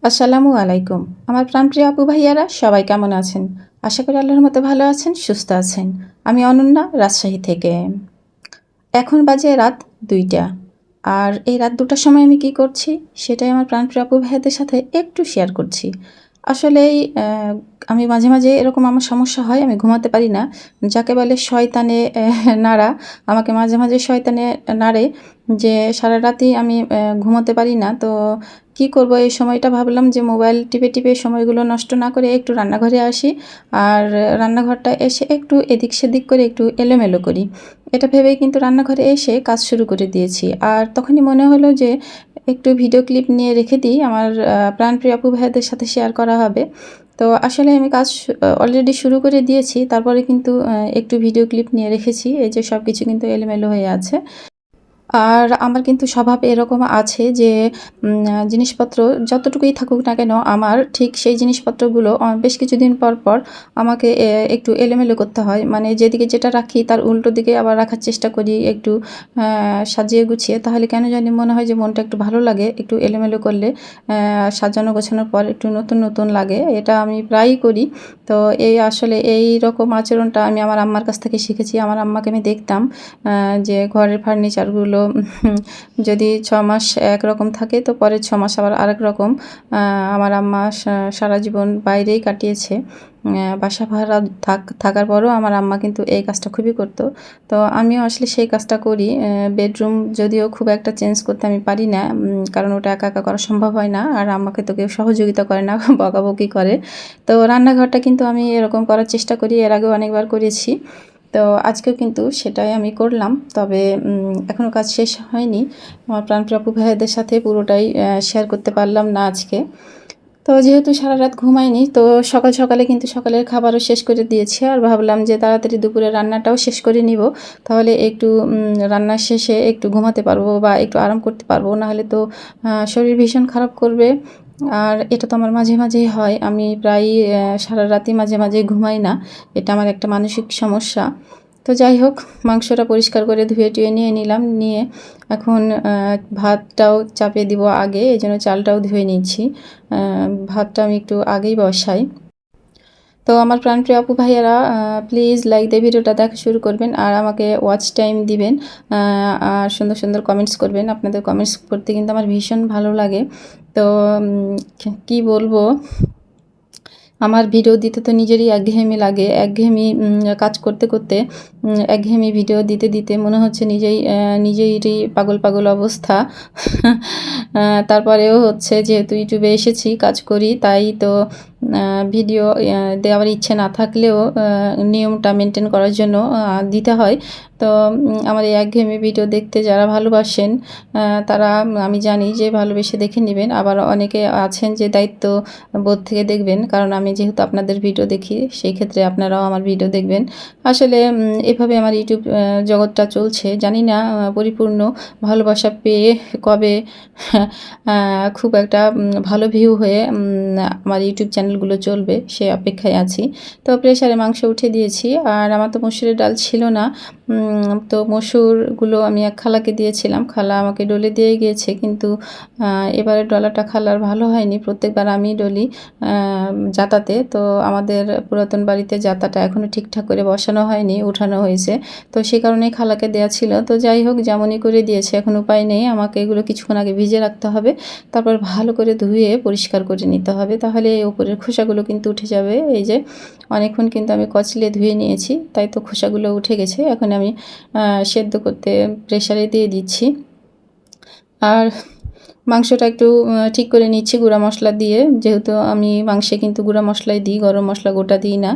আসসালামু আলাইকুম। আমার প্রাণপ্রিয় আপু ভাইয়ারা সবাই কেমন আছেন? আশা করি আল্লাহর মতো ভালো আছেন, সুস্থ আছেন। আমি অনন্যা, রাজশাহী থেকে। এখন বাজে রাত ২টা। আর এই রাত ২টার সময় আমি কি করছি সেটাই আমার প্রাণপ্রিয় আপু ভাইয়াদের সাথে একটু শেয়ার করছি। আসলেই আমি মাঝে, মাঝে এরকম আমার সমস্যা হয়, আমি ঘুমাতে পারি না। যাকে বলে শয়তানে নাড়া, আমাকে মাঝে, মাঝে শয়তানে নাড়ে যে সারারাতই আমি ঘুমোতে পারি না। তো কি করব, এই সময়টা ভাবলাম যে মোবাইল টিপে, টিপে সময়গুলো নষ্ট না করে একটু রান্নাঘরে আসি। আর রান্নাঘরটা এসে একটু এদিক সেদিক করে একটু এলোমেলো করি। এটা ভেবেই কিন্তু রান্নাঘরে এসে কাজ শুরু করে দিয়েছি। আর তখনই মনে হলো যে একটু ভিডিও ক্লিপ নিয়ে রেখে দিই, আমার প্রাণপ্রিয় আপু ভাইয়াদের সাথে শেয়ার করা হবে। তো আসলে আমি কাজ অলরেডি শুরু করে দিয়েছি। তারপরে কিন্তু একটু ভিডিও ক্লিপ নিয়ে রেখেছি। এই যে সবকিছু কিন্তু এলোমেলো হয়ে আছে। আর আমার কিন্তু স্বভাব এরকম আছে যে জিনিসপত্র যতটুকুই থাকুক না কেন, আমার ঠিক সেই জিনিসপত্রগুলো বেশ কিছুদিন পর, পর আমাকে একটু এলোমেলো করতে হয়। মানে যেদিকে যেটা রাখি তার উল্টো দিকে আবার রাখার চেষ্টা করি একটু সাজিয়ে গুছিয়ে। তাহলে কেন জানি মনে হয় যে মনটা একটু ভালো লাগে একটু এলোমেলো করলে। সাজানো গোছানোর পর একটু নতুন, নতুন লাগে। এটা আমি প্রায়ই করি। তো আসলে এইরকম আচরণটা আমি আমার আম্মার কাছ থেকে শিখেছি। আমার আম্মাকে আমি দেখতাম যে ঘরের ফার্নিচারগুলো যদি ৬ মাস একরকম থাকে তো পরের ৬ মাস আবার আরেক রকম। আমার আম্মা সারা জীবন বাইরেই কাটিয়েছে। বাসা ভাড়া থাকার পরেও আমার আম্মা কিন্তু এই কাজটা খুবই করতো। তো আমিও আসলে সেই কাজটা করি। বেডরুম যদিও খুব একটা চেঞ্জ করতে আমি পারি না, কারণ ওটা একা, একা করা সম্ভব হয় না। আর আম্মাকে তো কেউ সহযোগিতা করে না, বকাবকি করে। তো রান্নাঘরটা কিন্তু আমি এরকম করার চেষ্টা করি, এর আগেও অনেকবার করেছি। তো আজকেও কিন্তু সেটাই আমি করলাম। তবে এখনও কাজ শেষ হয়নি। আমার প্রাণপ্রিয় আপু ভাইয়াদের সাথে পুরোটাই শেয়ার করতে পারলাম না আজকে। তো যেহেতু সারারাত ঘুমাইনি, তো সকাল সকালে কিন্তু সকালের খাবারও শেষ করে দিয়েছি। আর ভাবলাম যে তাড়াতাড়ি দুপুরের রান্নাটাও শেষ করে নিব। তাহলে একটু রান্না শেষে একটু ঘুমাতে পারবো বা একটু আরাম করতে পারবো। নাহলে তো শরীর ভীষণ খারাপ করবে। আর এটা তো আমার মাঝে, মাঝেই হয়। আমি প্রায়ই সারারাতই মাঝে, মাঝে ঘুমাই না। এটা আমার একটা মানসিক সমস্যা। তো যাই হোক, মাংসটা পরিষ্কার করে ধুয়ে টুয়ে নিয়ে নিলাম। নিয়ে এখন ভাতটাও চাপিয়ে দিব আগে, এজন্য চালটাও ধুয়ে নিচ্ছি। ভাতটা আমি একটু আগেই বসাই। তো আমার প্রাণপ্রিয় আপু ভাইয়ারা, প্লিজ লাইক দিয়ে ভিডিওটা দেখা শুরু করবেন আর আমাকে ওয়াচ টাইম দিবেন। আর সুন্দর, সুন্দর কমেন্টস করবেন। আপনাদের কমেন্টস পড়তে কিন্তু আমার ভীষণ ভালো লাগে। তো কি বলবো, আমার ভিডিও দিতে তো নিজেরই একঘেয়েমি লাগে। একঘেয়েমি কাজ করতে, করতে একঘেয়েমি ভিডিও দিতে, দিতে মনে হচ্ছে নিজেরই পাগল, পাগল অবস্থা। তারপরেও হচ্ছে যেহেতু ইউটিউবে এসেছি, কাজ করি, তাই তো ভিডিও দেওয়ার ইচ্ছে না থাকলেও নিয়মটা মেনটেন করার জন্য দিতে হয়। তো আমার এই একঘেয়েমি ভিডিও দেখতে যারা ভালোবাসেন, তারা আমি জানি যে ভালোবেসে দেখে নেবেন। আবার অনেকে আছেন যে দায়িত্ববোধ থেকে দেখবেন। কারণ আমি যেহেতু আপনাদের ভিডিও দেখি, সেই ক্ষেত্রে আপনারাও আমার ভিডিও দেখবেন। আসলে এভাবে আমার ইউটিউব জগৎটা চলছে। জানি না পরিপূর্ণ ভালোবাসা পেয়ে কবে খুব একটা ভালো ভিউ হয়ে আমার ইউটিউব চ্যানেলগুলো চলবে, সে অপেক্ষায় আছি। তো প্রেসারে মাংস উঠে দিয়েছি। আর আমার তো মসুরের ডাল ছিল না। তো মসুরগুলো আমি এক খালাকে দিয়েছিলাম। খালা আমাকে ডলে দিয়ে গিয়েছে, কিন্তু এবারের ডলাটা খালার ভালো হয়নি। প্রত্যেকবার আমি ডলি জাতাতে। তো আমাদের পুরাতন বাড়িতে জাতাটা এখনও ঠিকঠাক করে বসানো হয়নি, উঠানো হয়েছে। তো সে কারণেই খালাকে দেয়া ছিল। তো যাই হোক, যেমনই করে দিয়েছে, এখন উপায় নেই। আমাকে এগুলো কিছুক্ষণ আগে ভিজে রাখতে হবে। তারপর ভালো করে ধুয়ে পরিষ্কার করে নিতে হবে। তাহলে এই উপরের খোসাগুলো কিন্তু উঠে যাবে। এই যে অনেকক্ষণ কিন্তু আমি কচলে ধুয়ে নিয়েছি, তাই তো খোসাগুলো উঠে গেছে। এখন আমি সেদ্ধ করতে প্রেসারে দিয়ে দিচ্ছি। আর মাংসটা একটু ঠিক করে নিচ্ছি গুঁড়া মশলা দিয়ে। যেহেতু আমি মাংসে কিন্তু গুঁড়া মশলাই দিই, গরম মশলা গোটা দিই না।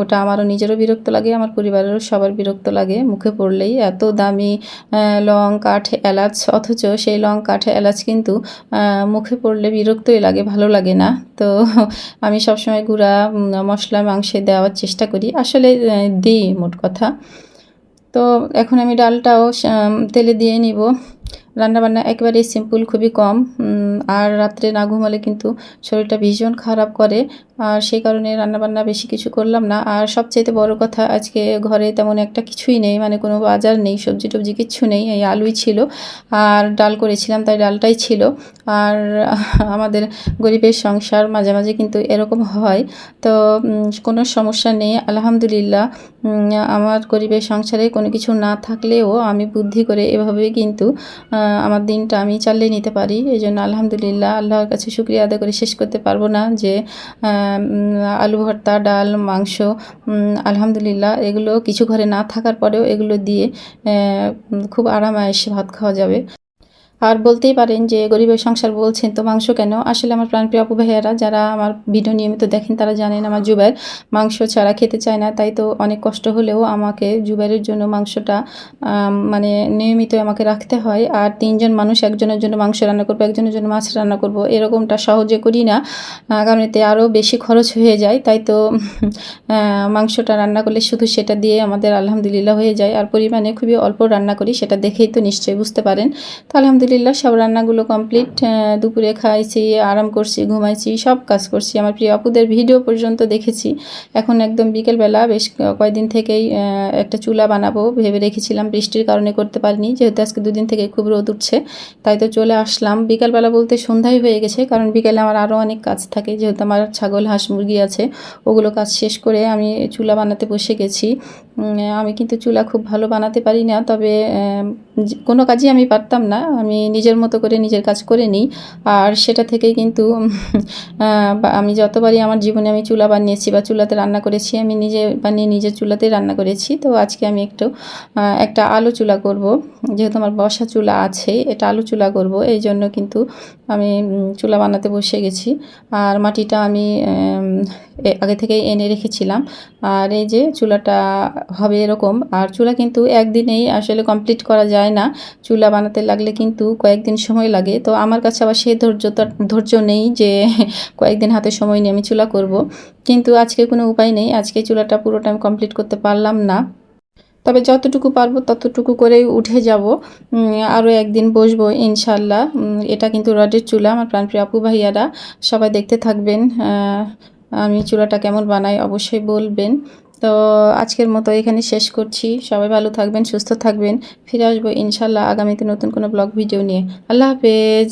ওটা আমারও নিজেরও বিরক্ত লাগে, আমার পরিবারেরও সবার বিরক্ত লাগে মুখে পড়লেই। এত দামি লং, কাঠ, এলাচ, অথচ সেই লং, কাঠ, এলাচ কিন্তু মুখে পড়লে বিরক্তই লাগে, ভালো লাগে না। তো আমি সবসময় গুঁড়া মশলা মাংসে দেওয়ার চেষ্টা করি। আসলে দিই মোট কথা। তো এখন আমি ডালটাও তেলে দিয়ে নিব। রান্নাবান্না একেবারেই সিম্পল, খুবই কম। আর রাত্রে না ঘুমালে কিন্তু শরীরটা ভীষণ খারাপ করে। আর সেই কারণে রান্নাবান্না বেশি কিছু করলাম না। আর সবচাইতে বড় কথা, আজকে ঘরে তেমন একটা কিছুই নেই, মানে কোনো বাজার নেই, সবজি টবজি কিচ্ছু নেই। এই আলুই ছিল আর ডাল করেছিলাম, তাই ডালটাই ছিল। আর আমাদের গরিবের সংসার, মাঝে মাঝে কিন্তু এরকম হয়। তো কোনো সমস্যা নেই, আলহামদুলিল্লাহ। আমার গরিবের সংসারে কোনো কিছু না থাকলেও আমি বুদ্ধি করে এভাবেই কিন্তু আমার দিনটা আমি চালিয়ে নিতে পারি। এই জন্য আলহামদুলিল্লাহ, আল্লাহর কাছে শুকরিয়া আদায় করে শেষ করতে পারবো না যে আলু ভর্তা, ডাল, মাংস, আলহামদুলিল্লাহ এগুলো কিছু ঘরে না থাকার পরেও এগুলো দিয়ে খুব আরাম-আয়েশে ভাত খাওয়া যাবে। আর বলতেই পারেন যে গরিবের সংসার বলছেন তো মাংস কেন? আসলে আমার প্রাণপ্রিয় আপু ভাইয়ারা যারা আমার ভিডিও নিয়মিত দেখেন তারা জানেন আমার জুবাইর মাংস ছাড়া খেতে চায় না। তাই তো অনেক কষ্ট হলেও আমাকে জুবাইরের জন্য মাংসটা মানে নিয়মিত আমাকে রাখতে হয়। আর ৩ জন মানুষ, একজনের জন্য মাংস রান্না করবো, একজনের জন্য মাছ রান্না করবো, এরকমটা সহজে করি না। কারণ এতে আরও বেশি খরচ হয়ে যায়। তাই তো মাংসটা রান্না করলে শুধু সেটা দিয়ে আমাদের আলহামদুলিল্লাহ হয়ে যায়। আর পরিমাণে খুবই অল্প রান্না করি, সেটা দেখেই তো নিশ্চয়ই বুঝতে পারেন। তো আলহামদুলিল্লাহ সব রান্নাগুলো কমপ্লিট। দুপুরে খাইছি, আরাম করছি, ঘুমাইছি, সব কাজ করছি, আমার প্রিয় আপুদের ভিডিও পর্যন্ত দেখেছি। এখন একদম বিকেলবেলা, বেশ কয়েকদিন থেকেই একটা চুলা বানাবো ভেবে রেখেছিলাম, বৃষ্টির কারণে করতে পারিনি, যেহেতু আজকে 2 দিন থেকে খুব রোদ উঠছে। তাই তো চলে আসলাম বিকেলবেলা, বলতে সন্ধ্যায় হয়ে গেছে, কারণ বিকেলে আমার আরও অনেক কাজ থাকে, যেহেতু আমার ছাগল, হাঁস, মুরগি আছে। ওগুলো কাজ শেষ করে আমি চুলা বানাতে বসে গেছি। আমি কিন্তু চুলা খুব ভালো বানাতে পারি না, তবে কোনো কাজই আমি পারতাম না, আমি নিজের মতো করে নিজের কাজ করে নিই। আর সেটা থেকেই কিন্তু আমি যতবারই আমার জীবনে আমি চুলা বানিয়েছি বা চুলাতে রান্না করেছি, আমি নিজে বানিয়ে নিজের চুলাতেই রান্না করেছি। তো আজকে আমি একটা আলু চুলা করব, যেহেতু আমার বসা চুলা আছে, এটা আলু চুলা করব, এই জন্য কিন্তু আমি চুলা বানাতে বসে গেছি। আর মাটিটা আমি আগে থেকেই এনে রেখেছিলাম। আর এই যে চুলাটা হবে এরকম। আর চুলা কিন্তু একদিনেই আসলে কমপ্লিট করা যায় না, চুলা বানাতে লাগলে কিন্তু কয়েকদিন সময় লাগে। তো আমার কাছে আবার সেই ধৈর্য নেই যে কয়েকদিন হাতে সময় নিয়ে আমি চুলা করব। কিন্তু আজকে কোনো উপায় নেই, আজকে চুলাটা পুরোটা আমি কমপ্লিট করতে পারলাম না। তবে যতটুকু পারবো ততটুকু করেই উঠে যাব। আরও একদিন বসবো ইনশাল্লাহ। এটা কিন্তু রডের চুলা, আমার প্রাণপ্রিয় আপু ভাইয়ারা সবাই দেখতে থাকবেন। আমি চুলাটা কেমন বানাই অবশ্যই বলবেন। তো আজকের মতো এখানে শেষ করছি। সবাই ভালো থাকবেন, সুস্থ থাকবেন। ফিরে আসবো ইনশাল্লাহ আগামীতে নতুন কোনো ব্লগ ভিডিও নিয়ে। আল্লাহ হাফেজ।